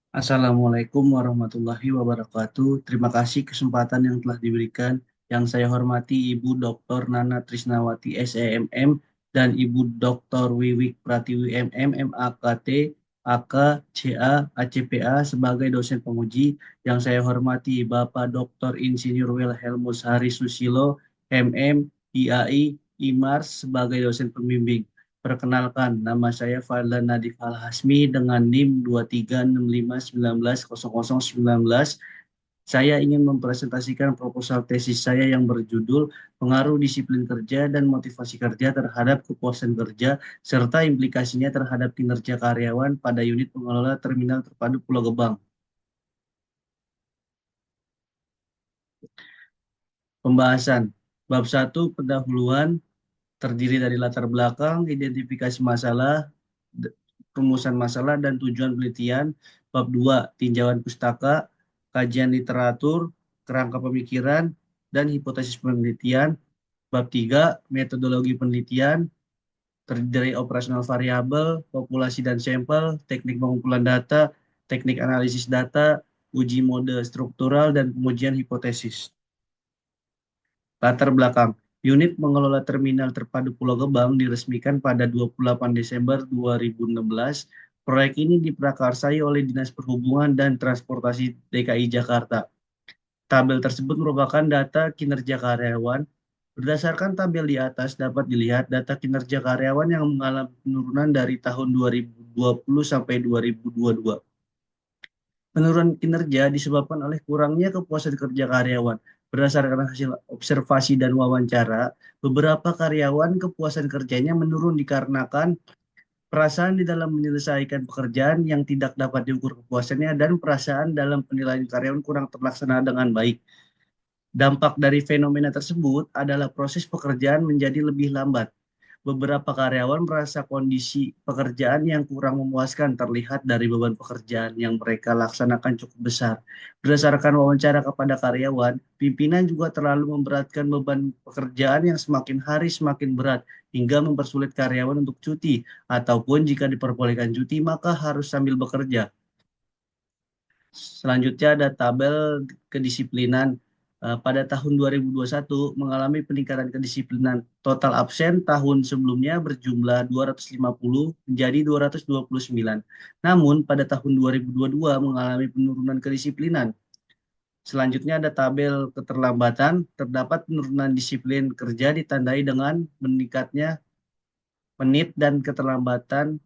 Assalamualaikum warahmatullahi wabarakatuh. Terima kasih kesempatan yang telah diberikan. Yang saya hormati Ibu Dr. Nana Trisnawati SEMM dan Ibu Dr. Wiwik Pratiwi MM, MAKT, AK, CA, ACPA sebagai dosen penguji. Yang saya hormati Bapak Dr. Insinyur Wilhelmus Hari Susilo, MM, IAI, IMARS sebagai dosen pembimbing. Perkenalkan, nama saya Fadlan Nadif Al-Hasmi dengan NIM 2365190019. Saya ingin mempresentasikan proposal tesis saya yang berjudul Pengaruh Disiplin Kerja dan Motivasi Kerja terhadap Kepuasan Kerja serta implikasinya terhadap kinerja karyawan pada unit pengelola Terminal Terpadu Pulau Gebang. Pembahasan Bab 1 Pendahuluan terdiri dari latar belakang, identifikasi masalah, rumusan masalah, dan tujuan penelitian. Bab 2, tinjauan pustaka, kajian literatur, kerangka pemikiran, dan hipotesis penelitian. Bab 3, metodologi penelitian, terdiri dari operasional variabel, populasi dan sampel, teknik pengumpulan data, teknik analisis data, uji mode struktural, dan pengujian hipotesis. Latar belakang, unit mengelola terminal terpadu Pulau Gebang diresmikan pada 28 Desember 2016. Proyek ini diprakarsai oleh Dinas Perhubungan dan Transportasi DKI Jakarta. Tabel tersebut merupakan data kinerja karyawan. Berdasarkan tabel di atas dapat dilihat data kinerja karyawan yang mengalami penurunan dari tahun 2020 sampai 2022. Penurunan kinerja disebabkan oleh kurangnya kepuasan kerja karyawan. Berdasarkan hasil observasi dan wawancara, beberapa karyawan kepuasan kerjanya menurun dikarenakan perasaan di dalam menyelesaikan pekerjaan yang tidak dapat diukur kepuasannya dan perasaan dalam penilaian karyawan kurang terlaksana dengan baik. Dampak dari fenomena tersebut adalah proses pekerjaan menjadi lebih lambat. Beberapa karyawan merasa kondisi pekerjaan yang kurang memuaskan terlihat dari beban pekerjaan yang mereka laksanakan cukup besar. Berdasarkan wawancara kepada karyawan, pimpinan juga terlalu memberatkan beban pekerjaan yang semakin hari semakin berat hingga mempersulit karyawan untuk cuti, ataupun jika diperbolehkan cuti maka harus sambil bekerja. Selanjutnya ada tabel kedisiplinan. Pada tahun 2021 mengalami peningkatan kedisiplinan. Total absen tahun sebelumnya berjumlah 250 menjadi 229. Namun pada tahun 2022 mengalami penurunan kedisiplinan. Selanjutnya ada tabel keterlambatan. Terdapat penurunan disiplin kerja ditandai dengan meningkatnya menit dan keterlambatan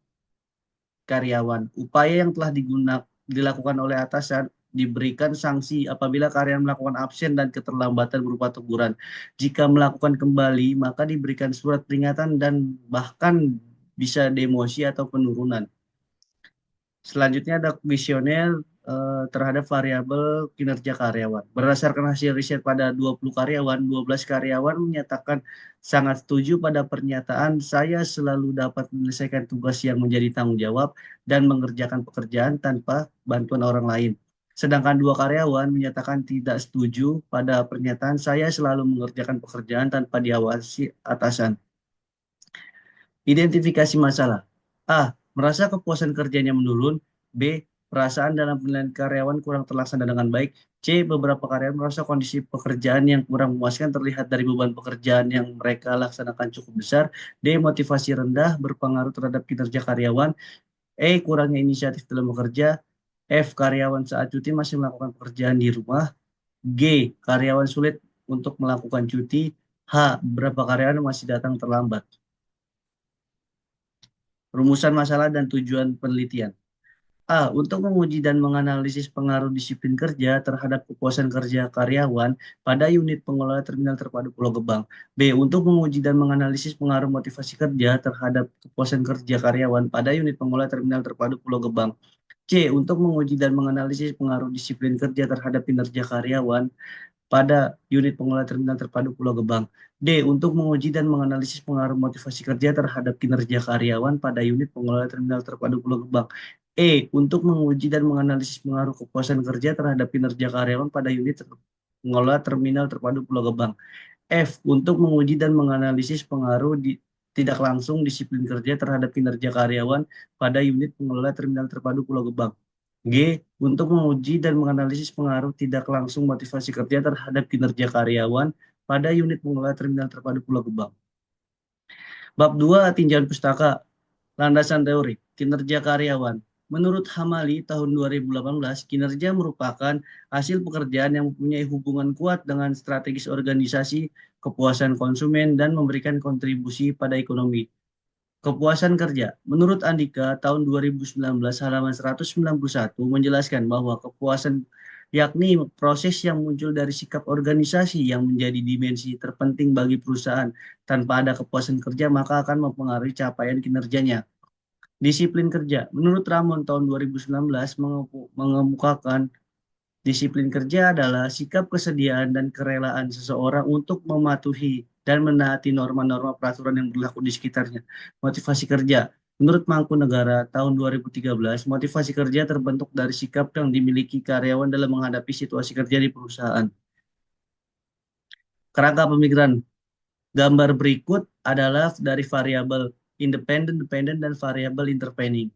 karyawan. Upaya yang telah dilakukan oleh atasan diberikan sanksi apabila karyawan melakukan absen dan keterlambatan berupa teguran. Jika melakukan kembali, maka diberikan surat peringatan dan bahkan bisa demosi atau penurunan. Selanjutnya ada kuesioner terhadap variabel kinerja karyawan. Berdasarkan hasil riset pada 20 karyawan, 12 karyawan menyatakan sangat setuju pada pernyataan saya selalu dapat menyelesaikan tugas yang menjadi tanggung jawab dan mengerjakan pekerjaan tanpa bantuan orang lain. Sedangkan 2 karyawan menyatakan tidak setuju pada pernyataan saya selalu mengerjakan pekerjaan tanpa diawasi atasan. Identifikasi masalah. A. Merasa kepuasan kerjanya menurun. B. Perasaan dalam penilaian karyawan kurang terlaksana dengan baik. C. Beberapa karyawan merasa kondisi pekerjaan yang kurang memuaskan terlihat dari beban pekerjaan yang mereka laksanakan cukup besar. D. Motivasi rendah berpengaruh terhadap kinerja karyawan. E. Kurangnya inisiatif dalam bekerja. F. Karyawan saat cuti masih melakukan pekerjaan di rumah. G. Karyawan sulit untuk melakukan cuti. H. Beberapa karyawan masih datang terlambat. Rumusan masalah dan tujuan penelitian. A. Untuk menguji dan menganalisis pengaruh disiplin kerja terhadap kepuasan kerja karyawan pada unit pengelola terminal terpadu Pulau Gebang. B. Untuk menguji dan menganalisis pengaruh motivasi kerja terhadap kepuasan kerja karyawan pada unit pengelola terminal terpadu Pulau Gebang. C. Untuk menguji dan menganalisis pengaruh disiplin kerja terhadap kinerja karyawan pada unit pengelola terminal terpadu Pulau Gebang. D. Untuk menguji dan menganalisis pengaruh motivasi kerja terhadap kinerja karyawan pada unit pengelola terminal terpadu Pulau Gebang. E. Untuk menguji dan menganalisis pengaruh kepuasan kerja terhadap kinerja karyawan pada unit pengelola terminal terpadu Pulau Gebang. F. Untuk menguji dan menganalisis pengaruh tidak langsung disiplin kerja terhadap kinerja karyawan pada unit pengelola terminal terpadu Pulau Gebang. G. Untuk menguji dan menganalisis pengaruh tidak langsung motivasi kerja terhadap kinerja karyawan pada unit pengelola terminal terpadu Pulau Gebang. Bab 2, tinjauan pustaka, landasan teori, kinerja karyawan. Menurut Hamali tahun 2018, kinerja merupakan hasil pekerjaan yang mempunyai hubungan kuat dengan strategis organisasi, kepuasan konsumen, dan memberikan kontribusi pada ekonomi. Kepuasan kerja. Menurut Andika tahun 2019 halaman 191 menjelaskan bahwa kepuasan yakni proses yang muncul dari sikap organisasi yang menjadi dimensi terpenting bagi perusahaan. Tanpa ada kepuasan kerja maka akan mempengaruhi capaian kinerjanya. Disiplin kerja. Menurut Ramon tahun 2019 mengemukakan disiplin kerja adalah sikap kesediaan dan kerelaan seseorang untuk mematuhi dan menaati norma-norma peraturan yang berlaku di sekitarnya. Motivasi kerja. Menurut Mangkunegara tahun 2013, motivasi kerja terbentuk dari sikap yang dimiliki karyawan dalam menghadapi situasi kerja di perusahaan. Kerangka pemikiran. Gambar berikut adalah dari variabel independen, dependen, dan variabel intervening.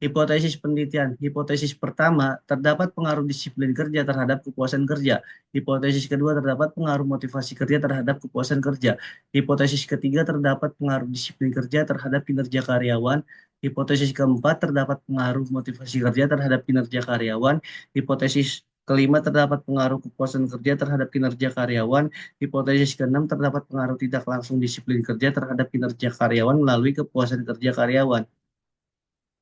Hipotesis penelitian. Hipotesis pertama, terdapat pengaruh disiplin kerja terhadap kepuasan kerja. Hipotesis kedua, terdapat pengaruh motivasi kerja terhadap kepuasan kerja. Hipotesis ketiga, terdapat pengaruh disiplin kerja terhadap kinerja karyawan. Hipotesis keempat, terdapat pengaruh motivasi kerja terhadap kinerja karyawan. Hipotesis kelima, terdapat pengaruh kepuasan kerja terhadap kinerja karyawan. Hipotesis keenam, terdapat pengaruh tidak langsung disiplin kerja terhadap kinerja karyawan melalui kepuasan kerja karyawan.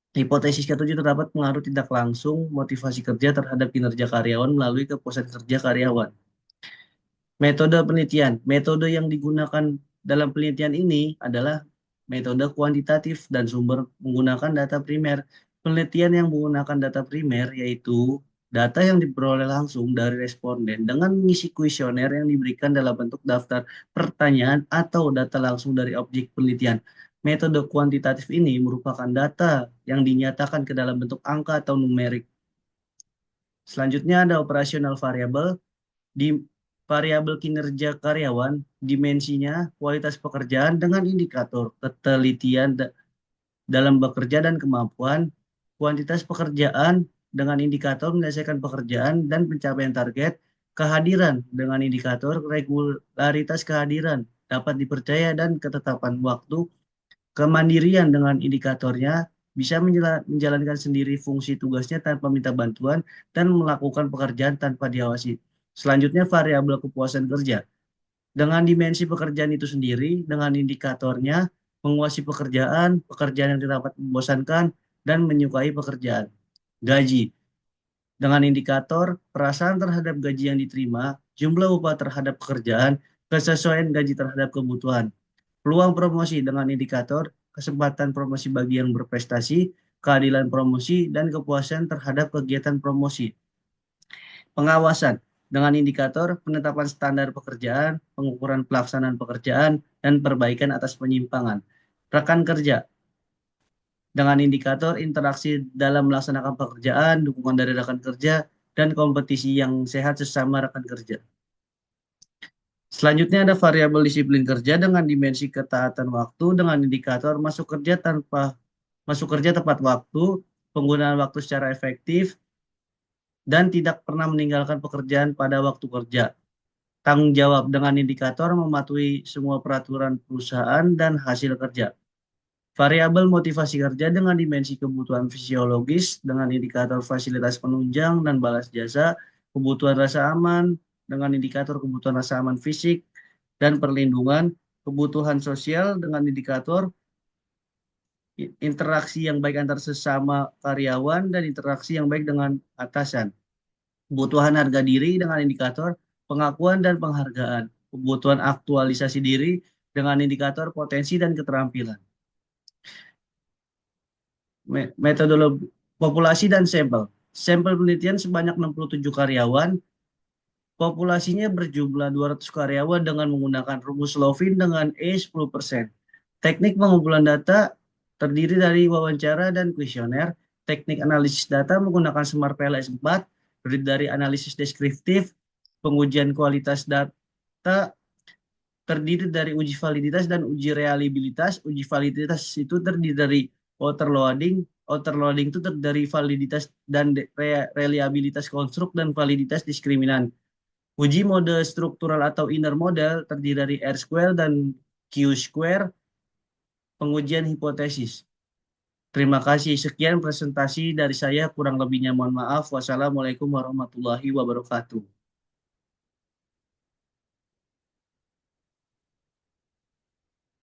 Hipotesis ketujuh, terdapat pengaruh tidak langsung motivasi kerja terhadap kinerja karyawan melalui kepuasan kerja karyawan. Metode penelitian. Metode yang digunakan dalam penelitian ini adalah metode kuantitatif dan sumber menggunakan data primer. Penelitian yang menggunakan data primer yaitu data yang diperoleh langsung dari responden dengan mengisi kuesioner yang diberikan dalam bentuk daftar pertanyaan atau data langsung dari objek penelitian. Metode kuantitatif ini merupakan data yang dinyatakan ke dalam bentuk angka atau numerik. Selanjutnya ada operasional variabel. Di variabel kinerja karyawan, dimensinya, kualitas pekerjaan dengan indikator ketelitian dalam bekerja dan kemampuan, kuantitas pekerjaan dengan indikator menyelesaikan pekerjaan dan pencapaian target, kehadiran dengan indikator regularitas kehadiran, dapat dipercaya dan ketetapan waktu, kemandirian dengan indikatornya, bisa menjalankan sendiri fungsi tugasnya tanpa minta bantuan dan melakukan pekerjaan tanpa diawasi. Selanjutnya variabel kepuasan kerja. Dengan dimensi pekerjaan itu sendiri, dengan indikatornya, menguasai pekerjaan, pekerjaan yang dapat membosankan, dan menyukai pekerjaan. Gaji. Dengan indikator, perasaan terhadap gaji yang diterima, jumlah upah terhadap pekerjaan, kesesuaian gaji terhadap kebutuhan. Peluang promosi dengan indikator, kesempatan promosi bagi yang berprestasi, keadilan promosi, dan kepuasan terhadap kegiatan promosi. Pengawasan dengan indikator penetapan standar pekerjaan, pengukuran pelaksanaan pekerjaan, dan perbaikan atas penyimpangan. Rekan kerja dengan indikator interaksi dalam melaksanakan pekerjaan, dukungan dari rekan kerja, dan kompetisi yang sehat sesama rekan kerja. Selanjutnya ada variabel disiplin kerja dengan dimensi ketaatan waktu dengan indikator masuk kerja tepat waktu, penggunaan waktu secara efektif, dan tidak pernah meninggalkan pekerjaan pada waktu kerja. Tanggung jawab dengan indikator mematuhi semua peraturan perusahaan dan hasil kerja. Variabel motivasi kerja dengan dimensi kebutuhan fisiologis dengan indikator fasilitas penunjang dan balas jasa, kebutuhan rasa aman dengan indikator kebutuhan rasa aman fisik dan perlindungan, kebutuhan sosial dengan indikator interaksi yang baik antar sesama karyawan dan interaksi yang baik dengan atasan. Kebutuhan harga diri dengan indikator pengakuan dan penghargaan. Kebutuhan aktualisasi diri dengan indikator potensi dan keterampilan. Metodologi populasi dan sampel. Sampel penelitian sebanyak 67 karyawan. Populasinya berjumlah 200 karyawan dengan menggunakan rumus Lovin dengan E10%. Teknik pengumpulan data terdiri dari wawancara dan kuesioner. Teknik analisis data menggunakan Smart PLS 4, terdiri dari analisis deskriptif, pengujian kualitas data, terdiri dari uji validitas dan uji reliabilitas. Uji validitas itu terdiri dari water loading, outer loading itu dari validitas dan reliabilitas konstruk dan validitas diskriminan. Uji mode struktural atau inner model terdiri dari R square dan Q square, pengujian hipotesis. Terima kasih. Sekian presentasi dari saya. Kurang lebihnya mohon maaf. Wassalamualaikum warahmatullahi wabarakatuh.